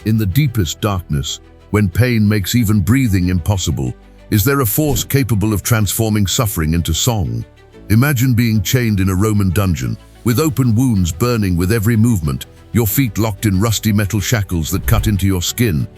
In the deepest darkness, when pain makes even breathing impossible, is there a force capable of transforming suffering into song? Imagine being chained in a Roman dungeon, with open wounds burning with every movement, your feet locked in rusty metal shackles that cut into your skin.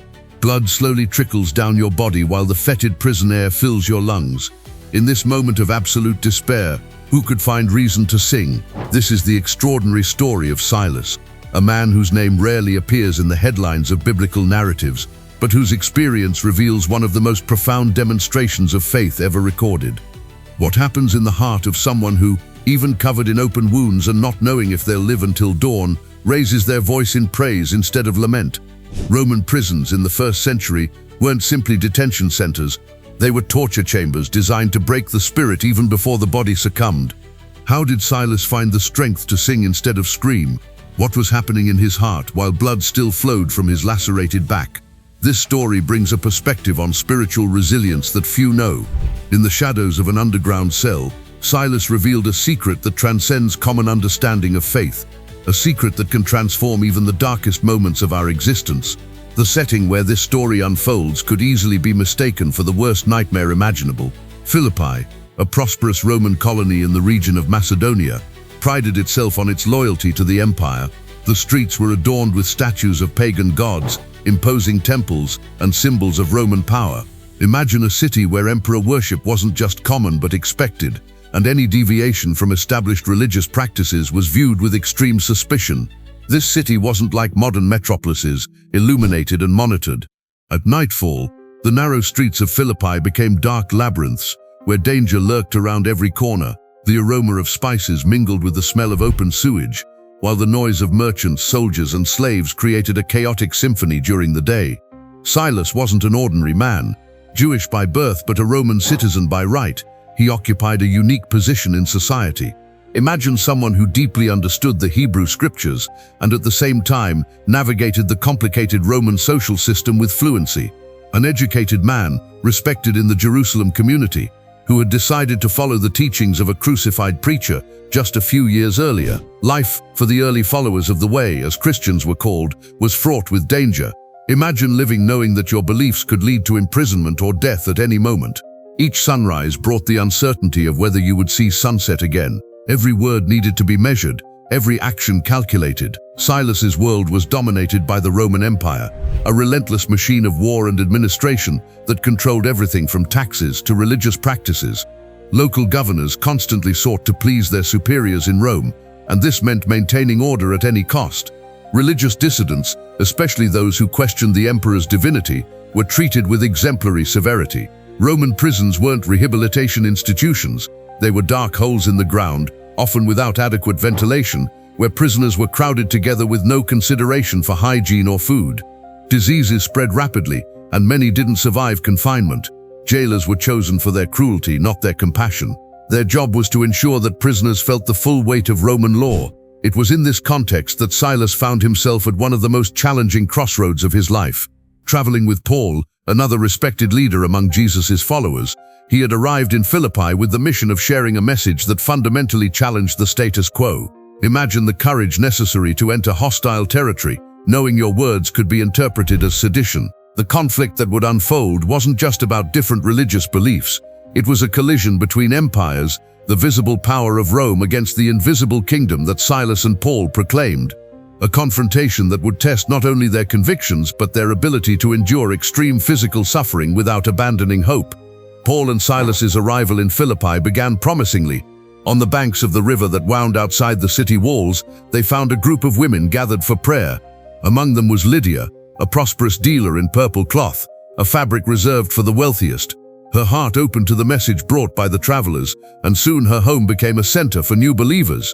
Blood slowly trickles down your body while the fetid prison air fills your lungs. In this moment of absolute despair, who could find reason to sing? This is the extraordinary story of Silas, a man whose name rarely appears in the headlines of biblical narratives, but whose experience reveals one of the most profound demonstrations of faith ever recorded. What happens in the heart of someone who, even covered in open wounds and not knowing if they'll live until dawn, raises their voice in praise instead of lament? Roman prisons in the 1st century weren't simply detention centers. They were torture chambers designed to break the spirit even before the body succumbed. How did Silas find the strength to sing instead of scream? What was happening in his heart while blood still flowed from his lacerated back? This story brings a perspective on spiritual resilience that few know. In the shadows of an underground cell, Silas revealed a secret that transcends common understanding of faith, a secret that can transform even the darkest moments of our existence. The setting where this story unfolds could easily be mistaken for the worst nightmare imaginable. Philippi, a prosperous Roman colony in the region of Macedonia, prided itself on its loyalty to the empire. The streets were adorned with statues of pagan gods, imposing temples, and symbols of Roman power. Imagine a city where emperor worship wasn't just common but expected, and any deviation from established religious practices was viewed with extreme suspicion. This city wasn't like modern metropolises, illuminated and monitored. At nightfall, the narrow streets of Philippi became dark labyrinths, where danger lurked around every corner. The aroma of spices mingled with the smell of open sewage, while the noise of merchants, soldiers, and slaves created a chaotic symphony during the day. Silas wasn't an ordinary man, Jewish by birth but a Roman citizen by right. He occupied a unique position in society. Imagine someone who deeply understood the Hebrew scriptures and at the same time navigated the complicated Roman social system with fluency. An educated man, respected in the Jerusalem community, who had decided to follow the teachings of a crucified preacher just a few years earlier. Life, for the early followers of the Way, as Christians were called, was fraught with danger. Imagine living knowing that your beliefs could lead to imprisonment or death at any moment. Each sunrise brought the uncertainty of whether you would see sunset again. Every word needed to be measured, every action calculated. Silas's world was dominated by the Roman Empire, a relentless machine of war and administration that controlled everything from taxes to religious practices. Local governors constantly sought to please their superiors in Rome, and this meant maintaining order at any cost. Religious dissidents, especially those who questioned the emperor's divinity, were treated with exemplary severity. Roman prisons weren't rehabilitation institutions. They were dark holes in the ground, often without adequate ventilation, where prisoners were crowded together with no consideration for hygiene or food. Diseases spread rapidly, and many didn't survive confinement. Jailers were chosen for their cruelty, not their compassion. Their job was to ensure that prisoners felt the full weight of Roman law. It was in this context that Silas found himself at one of the most challenging crossroads of his life. Traveling with Paul, another respected leader among Jesus' followers, he had arrived in Philippi with the mission of sharing a message that fundamentally challenged the status quo. Imagine the courage necessary to enter hostile territory, knowing your words could be interpreted as sedition. The conflict that would unfold wasn't just about different religious beliefs. It was a collision between empires, the visible power of Rome against the invisible kingdom that Silas and Paul proclaimed. A confrontation that would test not only their convictions but their ability to endure extreme physical suffering without abandoning hope. Paul and Silas's arrival in Philippi began promisingly. On the banks of the river that wound outside the city walls, they found a group of women gathered for prayer. Among them was Lydia, a prosperous dealer in purple cloth, a fabric reserved for the wealthiest. Her heart opened to the message brought by the travelers, and soon her home became a center for new believers.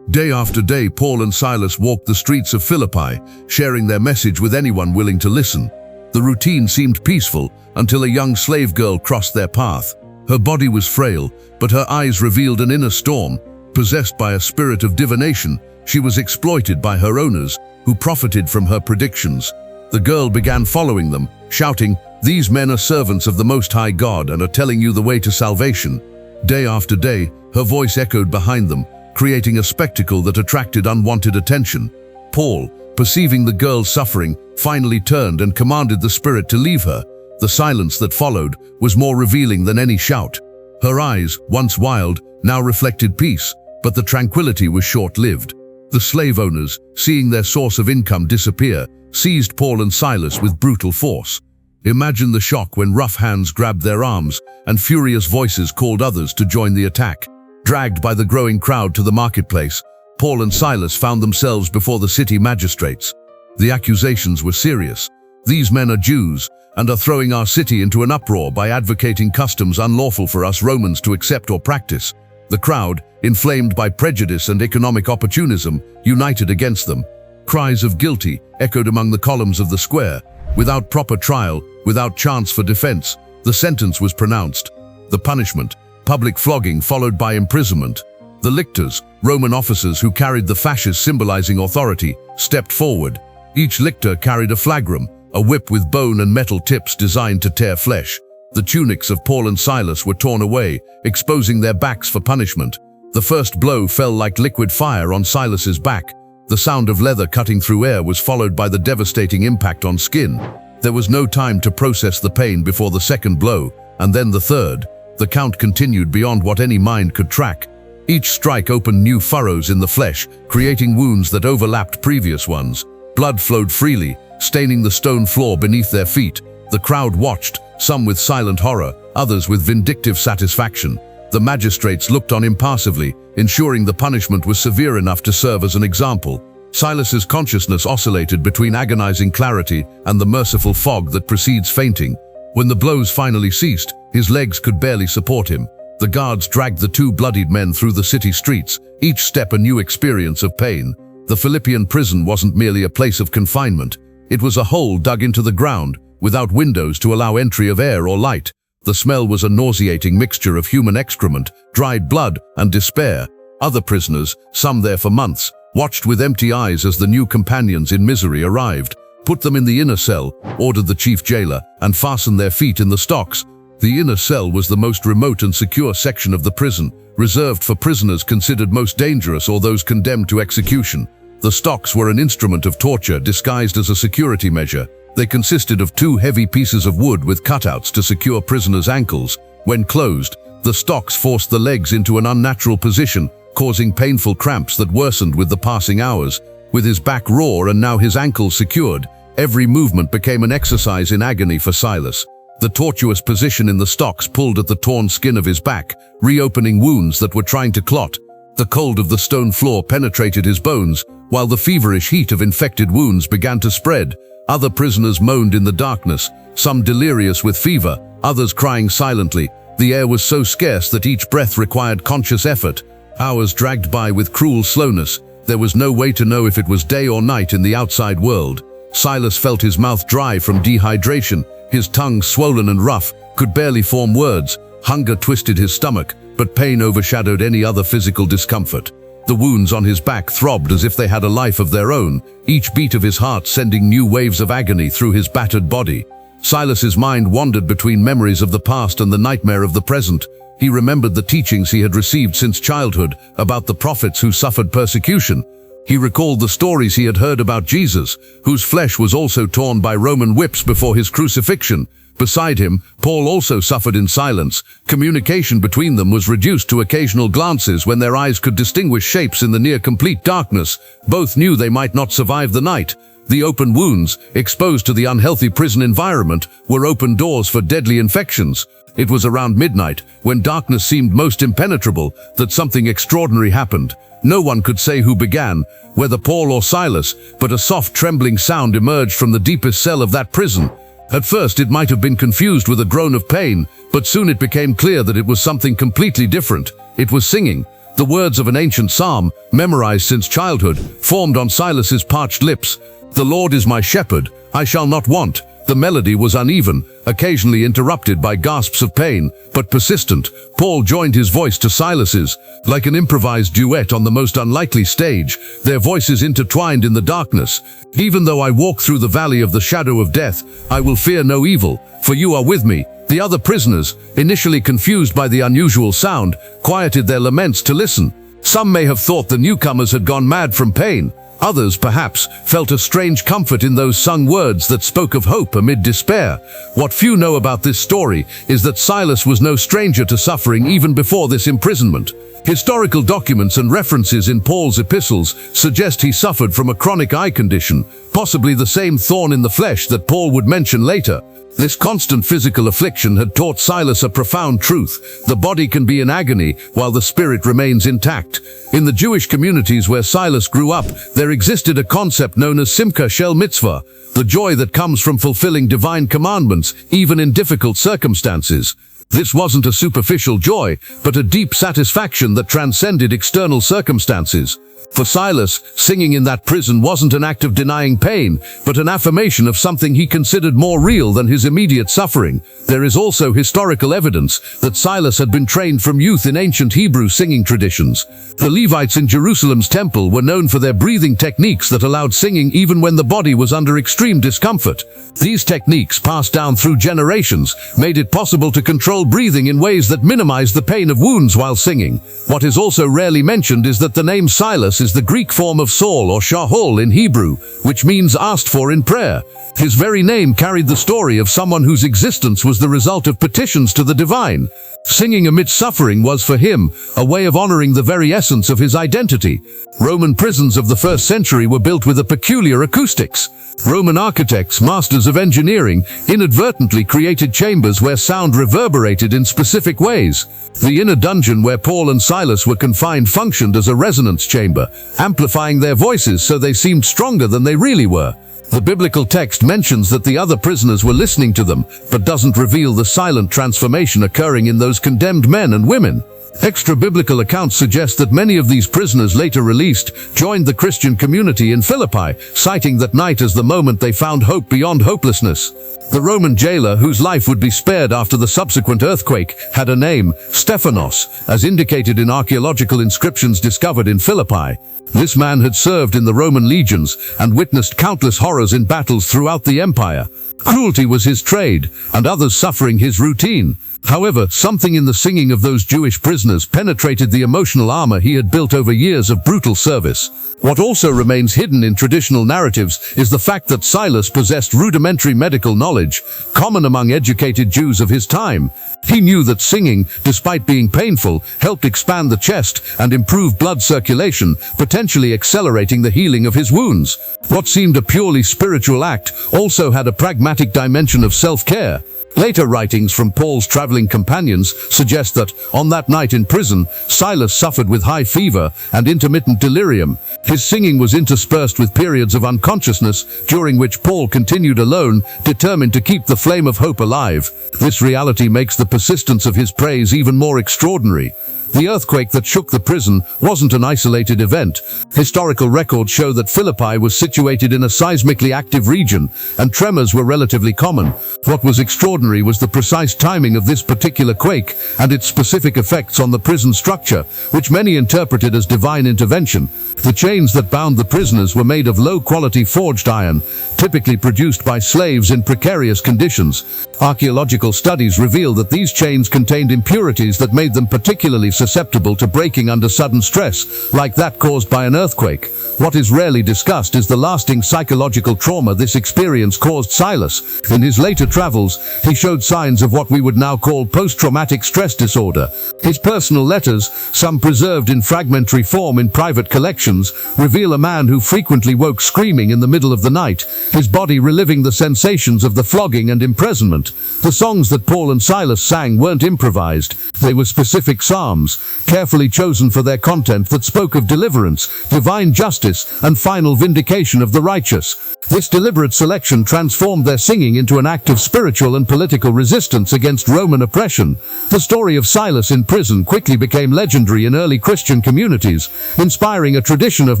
Day after day, Paul and Silas walked the streets of Philippi, sharing their message with anyone willing to listen. The routine seemed peaceful until a young slave girl crossed their path. Her body was frail, but her eyes revealed an inner storm. Possessed by a spirit of divination, she was exploited by her owners, who profited from her predictions. The girl began following them, shouting, "These men are servants of the Most High God and are telling you the way to salvation." Day after day, her voice echoed behind them, creating a spectacle that attracted unwanted attention. Paul, perceiving the girl's suffering, finally turned and commanded the spirit to leave her. The silence that followed was more revealing than any shout. Her eyes, once wild, now reflected peace, but the tranquility was short-lived. The slave owners, seeing their source of income disappear, seized Paul and Silas with brutal force. Imagine the shock when rough hands grabbed their arms and furious voices called others to join the attack. Dragged by the growing crowd to the marketplace, Paul and Silas found themselves before the city magistrates. The accusations were serious. These men are Jews and are throwing our city into an uproar by advocating customs unlawful for us Romans to accept or practice. The crowd, inflamed by prejudice and economic opportunism, united against them. Cries of guilty echoed among the columns of the square. Without proper trial, without chance for defense, the sentence was pronounced. The punishment, public flogging followed by imprisonment. The lictors, Roman officers who carried the fasces symbolizing authority, stepped forward. Each lictor carried a flagrum, a whip with bone and metal tips designed to tear flesh. The tunics of Paul and Silas were torn away, exposing their backs for punishment. The first blow fell like liquid fire on Silas's back. The sound of leather cutting through air was followed by the devastating impact on skin. There was no time to process the pain before the second blow, and then the third. The count continued beyond what any mind could track. Each strike opened new furrows in the flesh, creating wounds that overlapped previous ones. Blood flowed freely, staining the stone floor beneath their feet. The crowd watched, some with silent horror, others with vindictive satisfaction. The magistrates looked on impassively, ensuring the punishment was severe enough to serve as an example. Silas's consciousness oscillated between agonizing clarity and the merciful fog that precedes fainting. When the blows finally ceased, his legs could barely support him. The guards dragged the two bloodied men through the city streets, each step a new experience of pain. The Philippian prison wasn't merely a place of confinement. It was a hole dug into the ground, without windows to allow entry of air or light. The smell was a nauseating mixture of human excrement, dried blood, and despair. Other prisoners, some there for months, watched with empty eyes as the new companions in misery arrived. Put them in the inner cell, ordered the chief jailer, and fastened their feet in the stocks. The inner cell was the most remote and secure section of the prison, reserved for prisoners considered most dangerous or those condemned to execution. The stocks were an instrument of torture disguised as a security measure. They consisted of two heavy pieces of wood with cutouts to secure prisoners' ankles. When closed, the stocks forced the legs into an unnatural position, causing painful cramps that worsened with the passing hours. With his back raw and now his ankles secured, every movement became an exercise in agony for Silas. The tortuous position in the stocks pulled at the torn skin of his back, reopening wounds that were trying to clot. The cold of the stone floor penetrated his bones, while the feverish heat of infected wounds began to spread. Other prisoners moaned in the darkness, some delirious with fever, others crying silently. The air was so scarce that each breath required conscious effort. Hours dragged by with cruel slowness. There was no way to know if it was day or night in the outside world. Silas felt his mouth dry from dehydration, his tongue swollen and rough, could barely form words. Hunger twisted his stomach, but pain overshadowed any other physical discomfort. The wounds on his back throbbed as if they had a life of their own, each beat of his heart sending new waves of agony through his battered body. Silas's mind wandered between memories of the past and the nightmare of the present. He remembered the teachings he had received since childhood about the prophets who suffered persecution. He recalled the stories he had heard about Jesus, whose flesh was also torn by Roman whips before his crucifixion. Beside him, Paul also suffered in silence. Communication between them was reduced to occasional glances when their eyes could distinguish shapes in the near-complete darkness. Both knew they might not survive the night. The open wounds, exposed to the unhealthy prison environment, were open doors for deadly infections. It was around midnight, when darkness seemed most impenetrable, that something extraordinary happened. No one could say who began, whether Paul or Silas, but a soft trembling sound emerged from the deepest cell of that prison. At first it might have been confused with a groan of pain, but soon it became clear that it was something completely different. It was singing. The words of an ancient psalm, memorized since childhood, formed on Silas's parched lips. "The Lord is my shepherd, I shall not want." The melody was uneven, occasionally interrupted by gasps of pain, but persistent. Paul joined his voice to Silas's, like an improvised duet on the most unlikely stage, their voices intertwined in the darkness. "Even though I walk through the valley of the shadow of death, I will fear no evil, for you are with me." The other prisoners, initially confused by the unusual sound, quieted their laments to listen. Some may have thought the newcomers had gone mad from pain. Others, perhaps, felt a strange comfort in those sung words that spoke of hope amid despair. What few know about this story is that Silas was no stranger to suffering even before this imprisonment. Historical documents and references in Paul's epistles suggest he suffered from a chronic eye condition, possibly the same thorn in the flesh that Paul would mention later. This constant physical affliction had taught Silas a profound truth: the body can be in agony while the spirit remains intact. In the Jewish communities where Silas grew up, there existed a concept known as simcha shel mitzvah, the joy that comes from fulfilling divine commandments, even in difficult circumstances. This wasn't a superficial joy, but a deep satisfaction that transcended external circumstances. For Silas, singing in that prison wasn't an act of denying pain, but an affirmation of something he considered more real than his immediate suffering. There is also historical evidence that Silas had been trained from youth in ancient Hebrew singing traditions. The Levites in Jerusalem's temple were known for their breathing techniques that allowed singing even when the body was under extreme discomfort. These techniques, passed down through generations, made it possible to control breathing in ways that minimized the pain of wounds while singing. What is also rarely mentioned is that the name Silas is the Greek form of Saul or Shaul in Hebrew, which means asked for in prayer. His very name carried the story of someone whose existence was the result of petitions to the divine. Singing amidst suffering was for him a way of honoring the very essence of his identity. Roman prisons of the 1st century were built with a peculiar acoustics. Roman architects, masters of engineering, inadvertently created chambers where sound reverberated in specific ways. The inner dungeon where Paul and Silas were confined functioned as a resonance chamber, amplifying their voices so they seemed stronger than they really were. The biblical text mentions that the other prisoners were listening to them, but doesn't reveal the silent transformation occurring in those condemned men and women. Extra-biblical accounts suggest that many of these prisoners later released joined the Christian community in Philippi, citing that night as the moment they found hope beyond hopelessness. The Roman jailer, whose life would be spared after the subsequent earthquake, had a name, Stephanos, as indicated in archaeological inscriptions discovered in Philippi. This man had served in the Roman legions and witnessed countless horrors in battles throughout the empire. Cruelty was his trade, and others suffering his routine. However, something in the singing of those Jewish prisoners penetrated the emotional armor he had built over years of brutal service. What also remains hidden in traditional narratives is the fact that Silas possessed rudimentary medical knowledge, common among educated Jews of his time. He knew that singing, despite being painful, helped expand the chest and improve blood circulation, potentially accelerating the healing of his wounds. What seemed a purely spiritual act also had a pragmatic dimension of self-care. Later writings from Paul's traveling companions suggest that, on that night in prison, Silas suffered with high fever and intermittent delirium. His singing was interspersed with periods of unconsciousness, during which Paul continued alone, determined to keep the flame of hope alive. This reality makes the persistence of his praise even more extraordinary. The earthquake that shook the prison wasn't an isolated event. Historical records show that Philippi was situated in a seismically active region, and tremors were relatively common. What was extraordinary was the precise timing of this particular quake and its specific effects on the prison structure, which many interpreted as divine intervention. The chains that bound the prisoners were made of low-quality forged iron, typically produced by slaves in precarious conditions. Archaeological studies reveal that these chains contained impurities that made them particularly susceptible to breaking under sudden stress, like that caused by an earthquake. What is rarely discussed is the lasting psychological trauma this experience caused Silas. In his later travels, he showed signs of what we would now call post-traumatic stress disorder. His personal letters, some preserved in fragmentary form in private collections, reveal a man who frequently woke screaming in the middle of the night, his body reliving the sensations of the flogging and imprisonment. The songs that Paul and Silas sang weren't improvised. They were specific psalms, carefully chosen for their content, that spoke of deliverance, divine justice, and final vindication of the righteous. This deliberate selection transformed their singing into an act of spiritual and political resistance against Roman oppression. The story of Silas in prison quickly became legendary in early Christian communities, inspiring a tradition of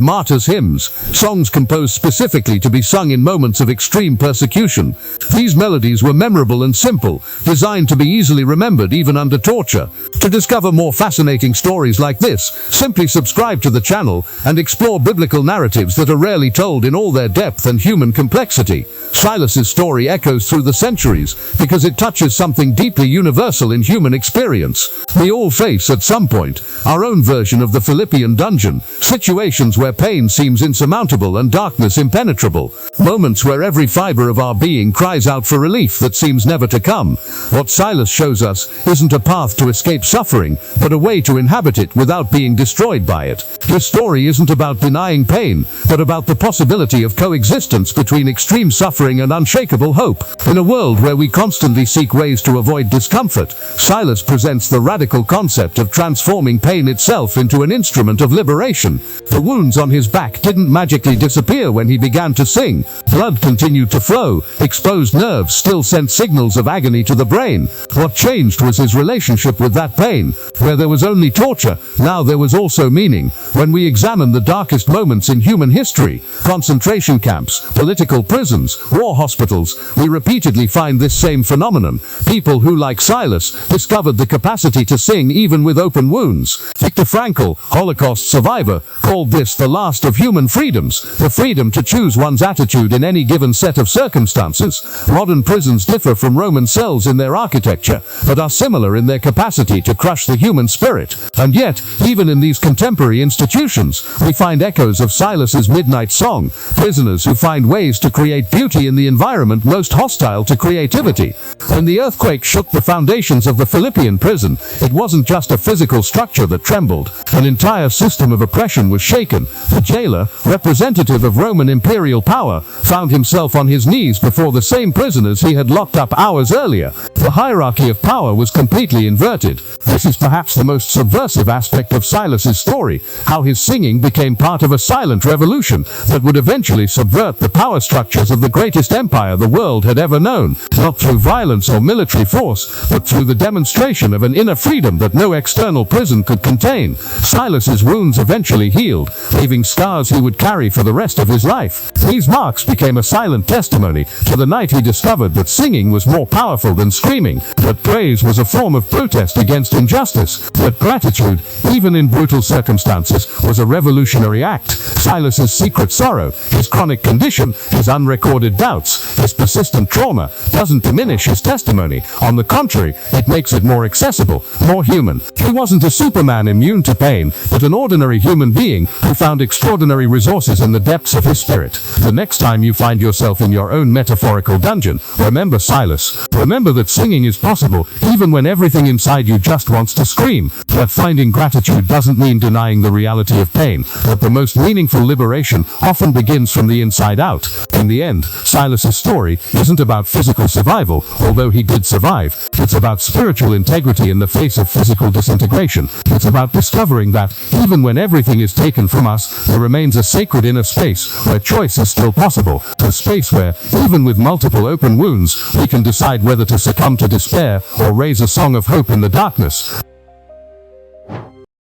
martyrs' hymns, songs composed specifically to be sung in moments of extreme persecution. These melodies were memorable and simple, designed to be easily remembered even under torture. To discover more fascinating fascinating stories like this, simply subscribe to the channel and explore biblical narratives that are rarely told in all their depth and human complexity. Silas's story echoes through the centuries because it touches something deeply universal in human experience. We all face, at some point, our own version of the Philippian dungeon, situations where pain seems insurmountable and darkness impenetrable, moments where every fiber of our being cries out for relief that seems never to come. What Silas shows us isn't a path to escape suffering, but a way to inhabit it without being destroyed by it. His story isn't about denying pain, but about the possibility of coexistence between extreme suffering and unshakable hope. In a world where we constantly seek ways to avoid discomfort, Silas presents the radical concept of transforming pain itself into an instrument of liberation. The wounds on his back didn't magically disappear when he began to sing. Blood continued to flow. Exposed nerves still sent signals of agony to the brain. What changed was his relationship with that pain. Where there was only torture, now there was also meaning. When we examine the darkest moments in human history, concentration camps, political prisons, war hospitals, we repeatedly find this same phenomenon. People who, like Silas, discovered the capacity to sing even with open wounds. Viktor Frankl, Holocaust survivor, called this the last of human freedoms, the freedom to choose one's attitude in any given set of circumstances. Modern prisons differ from Roman cells in their architecture, but are similar in their capacity to crush the human spirit. And yet, even in these contemporary institutions, we find echoes of Silas's midnight song, prisoners who find ways to create beauty in the environment most hostile to creativity. When the earthquake shook the foundations of the Philippian prison, it wasn't just a physical structure that trembled. An entire system of oppression was shaken. The jailer, representative of Roman imperial power, found himself on his knees before the same prisoners he had locked up hours earlier. The hierarchy of power was completely inverted. This is perhaps the most subversive aspect of Silas's story, how his singing became part of a silent revolution that would eventually subvert the power structures of the greatest empire the world had ever known, not through violence or military force, but through the demonstration of an inner freedom that no external prison could contain. Silas's wounds eventually healed, leaving scars he would carry for the rest of his life. These marks became a silent testimony to the night he discovered that singing was more powerful than screaming, that praise was a form of protest against injustice, that gratitude, even in brutal circumstances, was a revolutionary act. Silas's secret sorrow, his chronic condition, his unrecorded doubts, his persistent trauma, doesn't diminish his testimony. On the contrary, it makes it more accessible, more human. He wasn't a Superman immune to pain, but an ordinary human being who found extraordinary resources in the depths of his spirit. The next time you find yourself in your own metaphorical dungeon, remember Silas. Remember that singing is possible, even when everything inside you just wants to scream. That finding gratitude doesn't mean denying the reality of pain, that the most meaningful liberation often begins from the inside out. In the end, Silas's story isn't about physical survival, although he did survive. It's about spiritual integrity in the face of physical disintegration. It's about discovering that, even when everything is taken from us, there remains a sacred inner space where choice is still possible. A space where, even with multiple open wounds, we can decide whether to succumb to despair or raise a song of hope in the darkness.